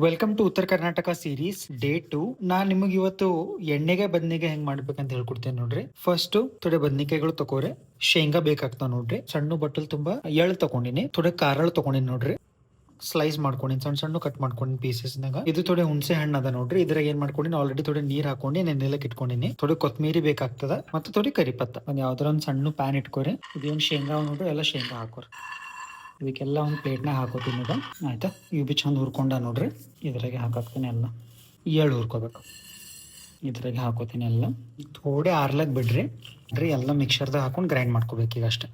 Welcome to ಉತ್ತರ Karnataka series day 2. ನಾನ್ ನಿಮಗೆ ಇವತ್ತು ಎಣ್ಣೆಗೆ ಬದ್ನಿಗೆ ಹೆಂಗ್ ಮಾಡ್ಬೇಕಂತ ಹೇಳ್ಕೊಡ್ತೇನೆ ನೋಡ್ರಿ. ಫಸ್ಟ್ ಥೋಡೆ ಬದ್ನಿಕಾಯಿಗಳು ತಗೋರಿ, ಶೇಂಗಾ ಬೇಕಾಗ್ತಾವ ನೋಡ್ರಿ. ಸಣ್ಣ ಬಟ್ಟಲ್ ತುಂಬಾ ಎಳ್ ತಗೊಂಡಿನಿ, ಥೋಡೆ ಕಾರಳು ತಗೊಂಡಿನಿ ನೋಡ್ರಿ. ಸ್ಲೈಸ್ ಮಾಡ್ಕೊಂಡಿನಿ, ಸಣ್ಣ ಸಣ್ಣ ಕಟ್ ಮಾಡ್ಕೊಂಡಿನಿ ಪೀಸಸ್ ನಾಗ. ಇದು ಥೋಡೆ ಹುಣಸೆ ಹಣ್ಣು ಅದ ನೋಡ್ರಿ. ಇದ್ರಾಗ ಏನ್ ಮಾಡ್ಕೊಂಡಿನಿ, ಆಲ್ರೆಡಿ ಥೋಡೆ ನೀರ್ ಹಾಕೊಂಡು ನೆನೆಲಕ್ ಇಟ್ಕೊಂಡಿನಿ. ಥೋಡೆ ಕೊತ್ಮೀರಿ ಬೇಕಾಗ್ತದ, ಮತ್ತೆ ಥೋಡೆ ಕರಿಪತ್ತ. ಒಂದ್ ಯಾವ್ದಾರ ಒಂದ್ ಸಣ್ಣ ಪ್ಯಾನ್ ಇಟ್ಕೋರಿ. ಇದೇನ್ ಶೇಂಗಾ ನೋಡ್ರಿ, ಎಲ್ಲ ಶೇಂಗಾ ಹಾಕೋರಿ. ಇದಕ್ಕೆಲ್ಲ ಒಂದು ಪ್ಲೇಟ್ನಾಗ ಹಾಕೋತೀನಿ ಈಗ. ಆಯ್ತಾ, ಇವು ಬಿ ಚಂದ ಹುರ್ಕೊಂಡ ನೋಡ್ರಿ. ಇದ್ರಾಗೆ ಹಾಕಾಕ್ತೀನಿ ಎಲ್ಲ. ಎಳ್ಳು ಹುರ್ಕೋಬೇಕು. ಇದ್ರಾಗೆ ಹಾಕೋತೀನಿ ಎಲ್ಲ. ಥೋಡೆ ಆರ್ಲಕ್ ಬಿಡ್ರಿ. ಎಲ್ಲ ಮಿಕ್ಸರ್ದಾಗ ಹಾಕೊಂಡು ಗ್ರೈಂಡ್ ಮಾಡ್ಕೋಬೇಕು ಈಗ ಅಷ್ಟೇ.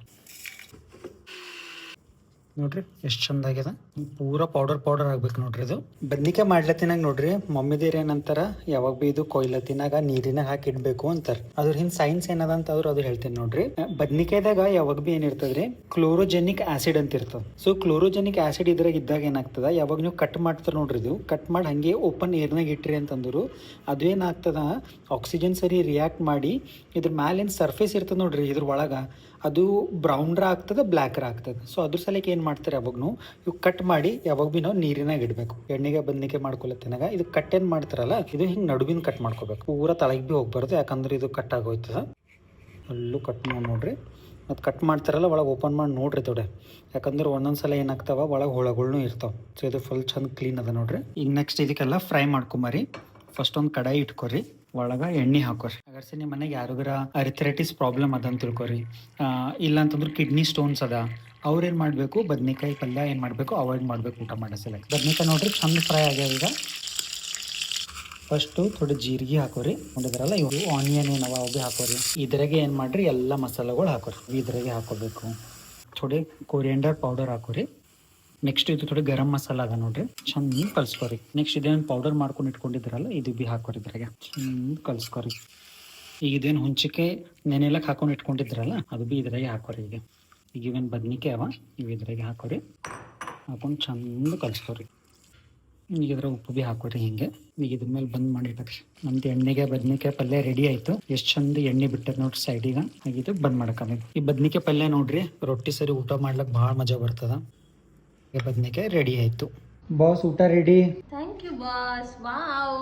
ನೋಡ್ರಿ ಎಷ್ಟು ಚಂದ ಆಗ್ಯದ. ಪೂರಾ ಪೌಡರ್ ಆಗ್ಬೇಕು ನೋಡ್ರಿ. ಇದು ಬದ್ನಿಕಾಯಿ ಮಾಡ್ಲತ್ತಿನಾಗ ನೋಡ್ರಿ, ಮಮ್ಮಿದೇರ್ ಏನಂತಾರ, ಯಾವಾಗ ಬಿ ಇದು ಕೊಯ್ಲತ್ತಿನಾಗ ನೀರಿನಾಗ ಹಾಕಿ ಇಡ್ಬೇಕು ಅಂತಾರ. ಅದ್ರ ಹಿಂದ್ ಸೈನ್ಸ್ ಏನದ ಅಂತ ಅದು ಹೇಳ್ತೀನಿ ನೋಡ್ರಿ. ಬದ್ನಿಕಾಯ್ದಾಗ ಯಾವಾಗ ಬಿ ಏನಿರ್ತದ್ರಿ, ಕ್ಲೋರೋಜೆನಿಕ್ ಆಸಿಡ್ ಅಂತ ಇರ್ತದ. ಸೊ ಕ್ಲೋರೋಜೆನಿಕ್ ಆಸಿಡ್ ಇದ್ರಾಗ ಇದ್ದಾಗ ಏನಾಗ್ತದ, ಯಾವಾಗ ನೀವು ಕಟ್ ಮಾಡ್ತಾರ ನೋಡ್ರಿ, ಇದು ಕಟ್ ಮಾಡಿ ಹಂಗೆ ಓಪನ್ ಏರ್ನಾಗ ಇಟ್ರಿ ಅಂತಂದ್ರು ಅದು ಏನಾಗ್ತದ, ಆಕ್ಸಿಜನ್ ಸರಿ ರಿಯಾಕ್ಟ್ ಮಾಡಿ ಇದ್ರ ಮ್ಯಾಲೇನ್ ಸರ್ಫೇಸ್ ಇರ್ತದ ನೋಡ್ರಿ, ಇದ್ರ ಒಳಗ ಅದು ಬ್ರೌನ್ರ ಆಗ್ತದೆ, ಬ್ಲ್ಯಾಕ್ರ ಆಗ್ತದೆ. ಸೊ ಅದ್ರ ಸಲಕ್ಕೆ ಏನು ಮಾಡ್ತಾರೆ, ಯಾವಾಗೂ ಇವು ಕಟ್ ಮಾಡಿ ಯಾವಾಗ ಭೀ ನಾವು ನೀರಿನಾಗ ಇಡಬೇಕು. ಎಣ್ಣೆಗೆ ಬದ್ನಿಕಾಯಿ ಮಾಡ್ಕೊಳತ್ತಿನಾಗ ಇದು ಕಟ್ ಏನು ಮಾಡ್ತಾರಲ್ಲ, ಇದು ಹಿಂಗೆ ನಡುವಿನ ಕಟ್ ಮಾಡ್ಕೋಬೇಕು. ಪೂರ ತಳಗೆ ಭೀ ಹೋಗ್ಬಾರ್ದು, ಯಾಕಂದ್ರೆ ಇದು ಕಟ್ ಆಗೋಯ್ತದ. ಅಲ್ಲೂ ಕಟ್ ಮಾಡಿ ನೋಡ್ರಿ. ಮತ್ತು ಕಟ್ ಮಾಡ್ತಾರಲ್ಲ ಒಳಗೆ ಓಪನ್ ಮಾಡಿ ನೋಡ್ರಿ ತೊಡೆ, ಯಾಕಂದ್ರೆ ಒಂದೊಂದ್ಸಲ ಏನಾಗ್ತಾವ ಒಳಗೆ ಹುಳಗಳ್ನೂ ಇರ್ತಾವೆ. ಸೊ ಇದು ಫುಲ್ ಚಂದ ಕ್ಲೀನ್ ಅದ ನೋಡ್ರಿ. ಈಗ ನೆಕ್ಸ್ಟ್ ಇದಕ್ಕೆಲ್ಲ ಫ್ರೈ ಮಾಡ್ಕೊಂಬರಿ. ಫಸ್ಟ್ ಒಂದು ಕಡಾಯಿ ಇಟ್ಕೊರಿ, ಒಳಗ ಎಣ್ಣೆ ಹಾಕೋರಿ. ಅಗರ್ಸೆ ನಿಮ್ಮ ಮನೆಗೆ ಯಾರಿಗಾರ ಅರಿಥ್ರೈಟಿಸ್ ಪ್ರಾಬ್ಲಮ್ ಅದ ಅಂತ ತಿಳ್ಕೊರಿ, ಇಲ್ಲ ಅಂತಂದ್ರೆ ಕಿಡ್ನಿ ಸ್ಟೋನ್ಸ್ ಅದ, ಅವ್ರೇನು ಮಾಡಬೇಕು, ಬದ್ನಿಕಾಯಿ ಪಲ್ಯ ಏನು ಮಾಡಬೇಕು, ಅವಾಯ್ಡ್ ಮಾಡಬೇಕು ಊಟ ಮಾಡೋ ಸಲಕ್ಕೆ. ಬದ್ನಿಕಾಯಿ ನೋಡ್ರಿ ಚಂದ ಫ್ರೈ ಆಗ್ಯಾವ. ಈಗ ಫಸ್ಟು ಥೋಡೆ ಜೀರಿಗೆ ಹಾಕೋರಿ. ನೋಡಿದ್ರಲ್ಲ, ಇವು ಆನಿಯನ್ ಏನವ ಅವು ಹಾಕೋರಿ. ಇದ್ರಾಗೆ ಏನು ಮಾಡ್ರಿ, ಎಲ್ಲ ಮಸಾಲೆಗಳು ಹಾಕೋರಿ. ಇದ್ರಾಗೆ ಹಾಕೋಬೇಕು. ಥೋಡೆ ಕೊರಿಯಂಡರ್ ಪೌಡರ್ ಹಾಕೋರಿ. ನೆಕ್ಸ್ಟ್ ಇದು ಥೋಡೆ ಗರಂ ಮಸಾಲ ಅದ ನೋಡ್ರಿ, ಚಂದ ಕಲ್ಸ್ಕೊರಿ. ನೆಕ್ಸ್ಟ್ ಇದೇನು ಪೌಡರ್ ಮಾಡ್ಕೊಂಡು ಇಟ್ಕೊಂಡಿದ್ರಲ್ಲ, ಇದು ಬಿ ಹಾಕೋರಿ. ಇದ್ರಾಗೆ ಚಂದ ಕಲ್ಸ್ಕೊರಿ. ಈಗ ಇದೇನು ಹುಂಚಿಕೆ ನೆನೆಲಕ್ಕೆ ಹಾಕೊಂಡು ಇಟ್ಕೊಂಡಿದ್ರಲ್ಲ, ಅದು ಬಿ ಇದ್ರಾಗೆ ಹಾಕೋರಿ. ಈಗ ಇವೇನು ಬದ್ನಿಕಾಯಿ ಅವ, ಇವು ಇದ್ರಾಗೆ ಹಾಕೋರಿ. ಹಾಕೊಂಡು ಚಂದ ಕಲ್ಸ್ಕೊರಿ. ಈಗ ಇದ್ರ ಉಪ್ಪು ಬಿ ಹಾಕೋರಿ. ಹಿಂಗೆ ಈಗ ಇದ್ರ ಮೇಲೆ ಬಂದ್ ಮಾಡಿ ಇಟ್ಟಾಕ್ರಿ. ನಮ್ದು ಎಣ್ಣೆಗೆ ಬದ್ನಿಕಾಯಿ ಪಲ್ಯ ರೆಡಿ ಆಯ್ತು. ಎಷ್ಟು ಚಂದ ಎಣ್ಣೆ ಬಿಟ್ಟದ ನೋಡ್ರಿ ಸೈಡಿಗೆ. ಆಗಿದ್ದು ಬಂದ್ ಮಾಡಕಬೇಕು. ಈ ಬದ್ನಿಕಾಯಿ ಪಲ್ಯ ನೋಡ್ರಿ, ರೊಟ್ಟಿ ಸರಿ ಊಟ ಮಾಡ್ಲಕ್ಕೆ ಭಾಳ ಮಜಾ ಬರ್ತದ. ಬದ್ನಿಕಾಯಿ ರೆಡಿ ಆಯ್ತು. ಬಾಸ್ ಊಟ ready. Thank you boss. Wow.